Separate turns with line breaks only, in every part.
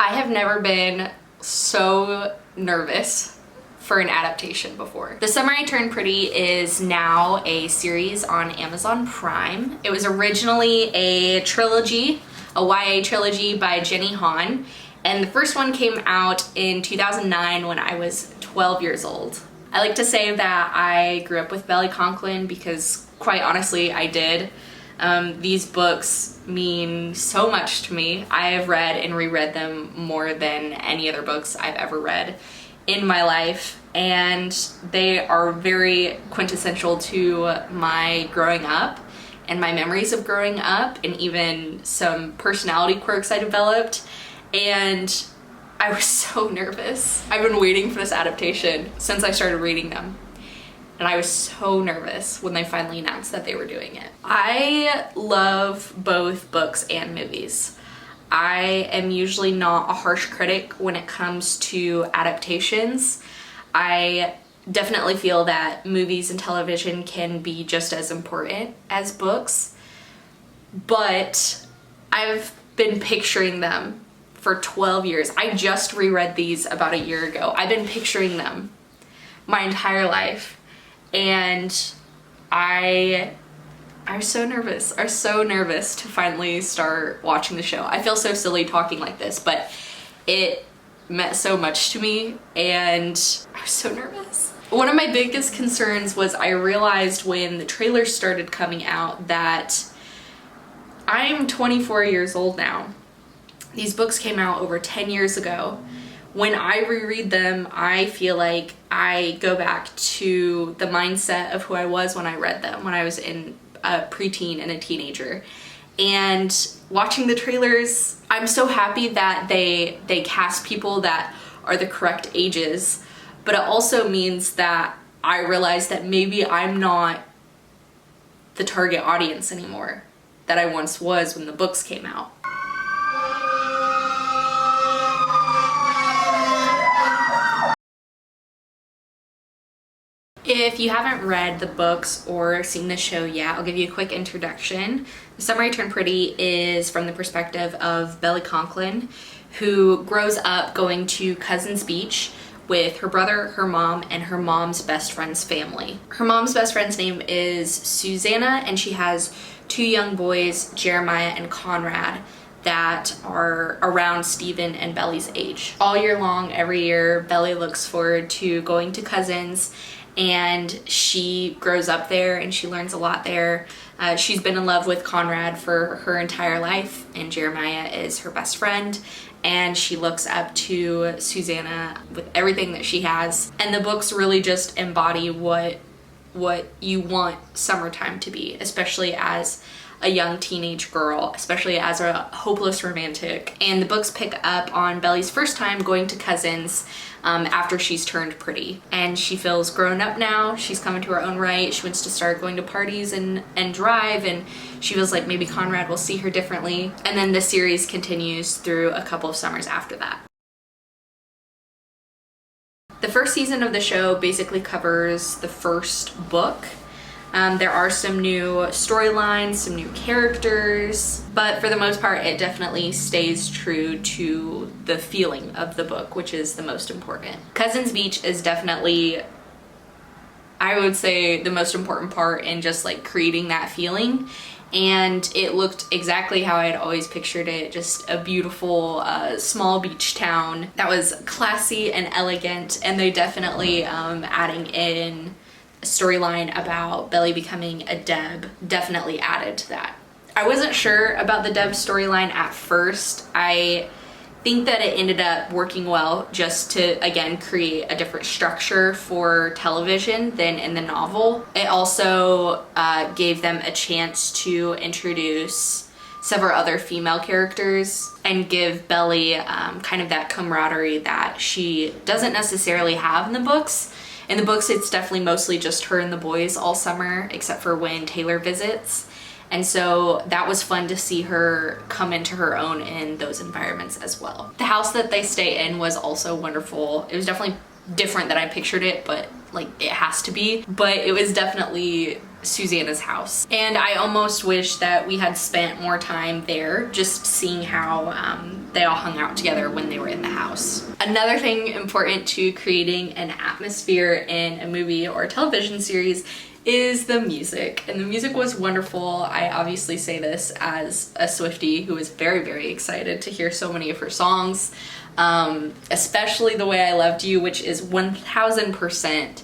I have never been so nervous for an adaptation before. The Summer I Turned Pretty is now a series on Amazon Prime. It was originally a trilogy, a YA trilogy by Jenny Han, and the first one came out in 2009 when I was 12 years old. I like to say that I grew up with Belly Conklin because, quite honestly, I did. These books mean so much to me. I have read and reread them more than any other books I've ever read in my life, and they are very quintessential to my growing up and my memories of growing up, and even some personality quirks I developed. And I was so nervous. I've been waiting for this adaptation since I started reading them. And I was so nervous when they finally announced that they were doing it. I love both books and movies. I am usually not a harsh critic when it comes to adaptations. I definitely feel that movies and television can be just as important as books, but I've been picturing them for 12 years. I just reread these about a year ago. I've been picturing them my entire life. And I was so nervous. I was so nervous to finally start watching the show. I feel so silly talking like this, but it meant so much to me and I was so nervous. One of my biggest concerns was I realized when the trailers started coming out that I'm 24 years old now. These books came out over 10 years ago. When I reread them, I feel like I go back to the mindset of who I was when I read them, when I was in a preteen and a teenager. And watching the trailers, I'm so happy that they cast people that are the correct ages, but it also means that I realize that maybe I'm not the target audience anymore that I once was when the books came out. If you haven't read the books or seen the show yet, I'll give you a quick introduction. The Summer I Turned Pretty is from the perspective of Belly Conklin, who grows up going to Cousins Beach with her brother, her mom, and her mom's best friend's family. Her mom's best friend's name is Susanna, and she has two young boys, Jeremiah and Conrad, that are around Stephen and Belly's age. All year long, every year, Belly looks forward to going to Cousins, and she grows up there and she learns a lot there. She's been in love with Conrad for her entire life, and Jeremiah is her best friend, and she looks up to Susanna with everything that she has. And the books really just embody what you want summertime to be, especially as a young teenage girl, especially as a hopeless romantic. And the books pick up on Belly's first time going to Cousins after she's turned pretty. And she feels grown up now, she's coming to her own right, she wants to start going to parties and drive, and she feels like maybe Conrad will see her differently. And then the series continues through a couple of summers after that. The first season of the show basically covers the first book. There are some new storylines, some new characters, but for the most part, it definitely stays true to the feeling of the book, which is the most important. Cousins Beach is definitely, I would say, the most important part in just like creating that feeling. And it looked exactly how I had always pictured it, just a beautiful small beach town that was classy and elegant, and they definitely adding in storyline about Belly becoming a Deb definitely added to that. I wasn't sure about the Deb storyline at first. I think that it ended up working well just to, again, create a different structure for television than in the novel. It also gave them a chance to introduce several other female characters and give Belly kind of that camaraderie that she doesn't necessarily have in the books. In the books, it's definitely mostly just her and the boys all summer, except for when Taylor visits. And so that was fun to see her come into her own in those environments as well. The house that they stay in was also wonderful. It was definitely different than I pictured it, but like it has to be. But it was definitely Susanna's house. And I almost wish that we had spent more time there just seeing how they all hung out together when they were in the house. Another thing important to creating an atmosphere in a movie or a television series is the music, and the music was wonderful. I obviously say this as a Swiftie who is very, very excited to hear so many of her songs, especially The Way I Loved You, which is 1000%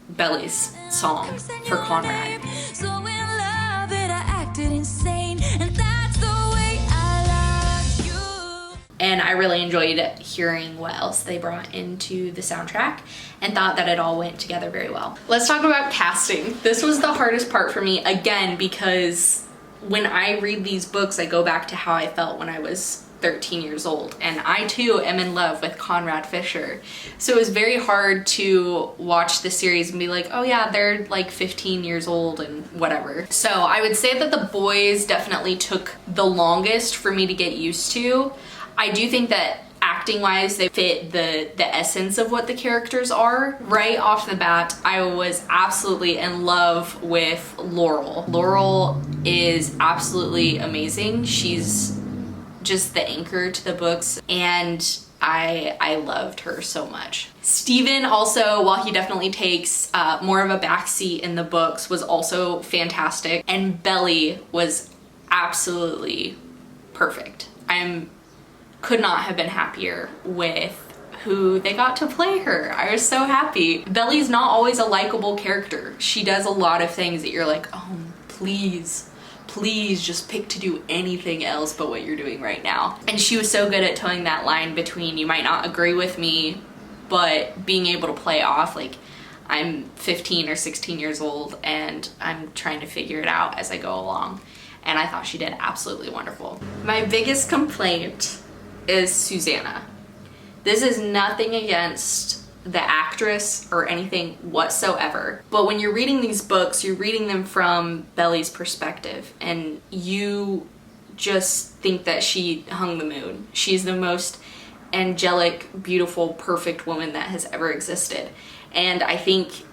Belly's song for Conrad. So in love that I acted insane, and that's the way I love you. And I really enjoyed hearing what else they brought into the soundtrack and thought that it all went together very well. Let's talk about casting. This was the hardest part for me, again, because when I read these books, I go back to how I felt when I was 13 years old, and I too am in love with Conrad Fisher. So it was very hard to watch the series and be like, oh yeah, they're like 15 years old and whatever. So I would say that the boys definitely took the longest for me to get used to. I do think that acting wise they fit the essence of what the characters are. Right off the bat, I was absolutely in love with Laurel. Laurel is absolutely amazing. She's just the anchor to the books, and I loved her so much. Stephen also, while he definitely takes more of a backseat in the books, was also fantastic, and Belly was absolutely perfect. Could not have been happier with who they got to play her. I was so happy. Belly's not always a likable character. She does a lot of things that you're like, oh, please just pick to do anything else but what you're doing right now. And she was so good at towing that line between you might not agree with me, but being able to play off like I'm 15 or 16 years old and I'm trying to figure it out as I go along. And I thought she did absolutely wonderful. My biggest complaint is Susanna. This is nothing against the actress or anything whatsoever, but when you're reading these books, you're reading them from Belly's perspective, and you just think that she hung the moon. She's the most angelic, beautiful, perfect woman that has ever existed, and I think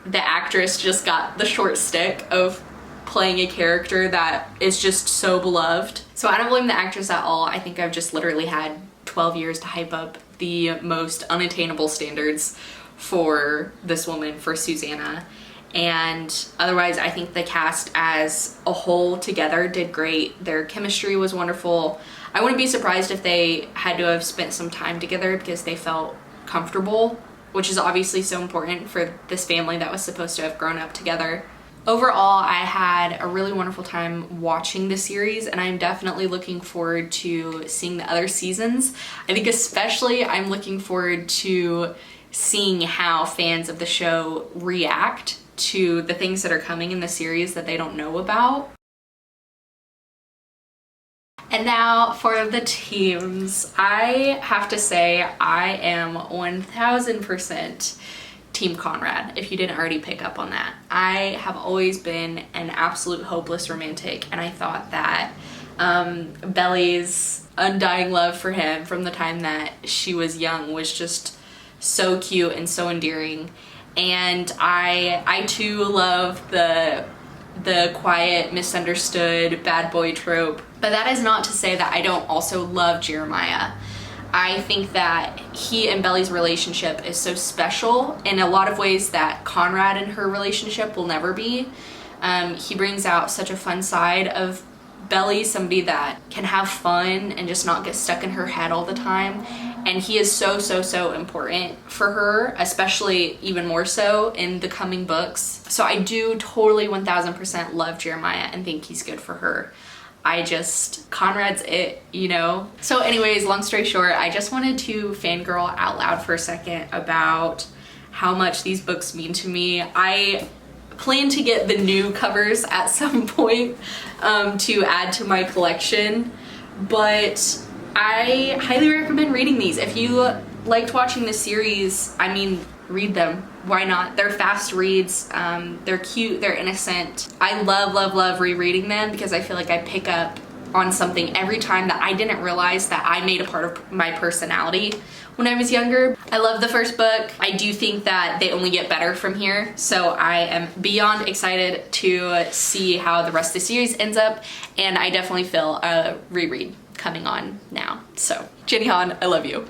the actress just got the short stick of playing a character that is just so beloved. So I don't blame the actress at all. I think I've just literally had 12 years to hype up the most unattainable standards for this woman, for Susanna. And otherwise, I think the cast as a whole together did great. Their chemistry was wonderful. I wouldn't be surprised if they had to have spent some time together because they felt comfortable, which is obviously so important for this family that was supposed to have grown up together. Overall, I had a really wonderful time watching the series, and I'm definitely looking forward to seeing the other seasons. I think especially I'm looking forward to seeing how fans of the show react to the things that are coming in the series that they don't know about. And now for the teams. I have to say I am 1000% Team Conrad, if you didn't already pick up on that. I have always been an absolute hopeless romantic, and I thought that Belly's undying love for him from the time that she was young was just so cute and so endearing. And I too love the quiet, misunderstood bad boy trope. But that is not to say that I don't also love Jeremiah. I think that he and Belly's relationship is so special in a lot of ways that Conrad and her relationship will never be. He brings out such a fun side of Belly, somebody that can have fun and just not get stuck in her head all the time. And he is so important for her, especially even more so in the coming books. So I do totally 1000% love Jeremiah and think he's good for her. Conrad's it, you know? So anyways, long story short, I just wanted to fangirl out loud for a second about how much these books mean to me. I plan to get the new covers at some point to add to my collection, but I highly recommend reading these. If you liked watching the series, I mean, read them. Why not? They're fast reads, they're cute, they're innocent. I love rereading them because I feel like I pick up on something every time that I didn't realize that I made a part of my personality when I was younger. I love the first book. I do think that they only get better from here, so I am beyond excited to see how the rest of the series ends up, and I definitely feel a reread coming on now. So Jenny Han, I love you.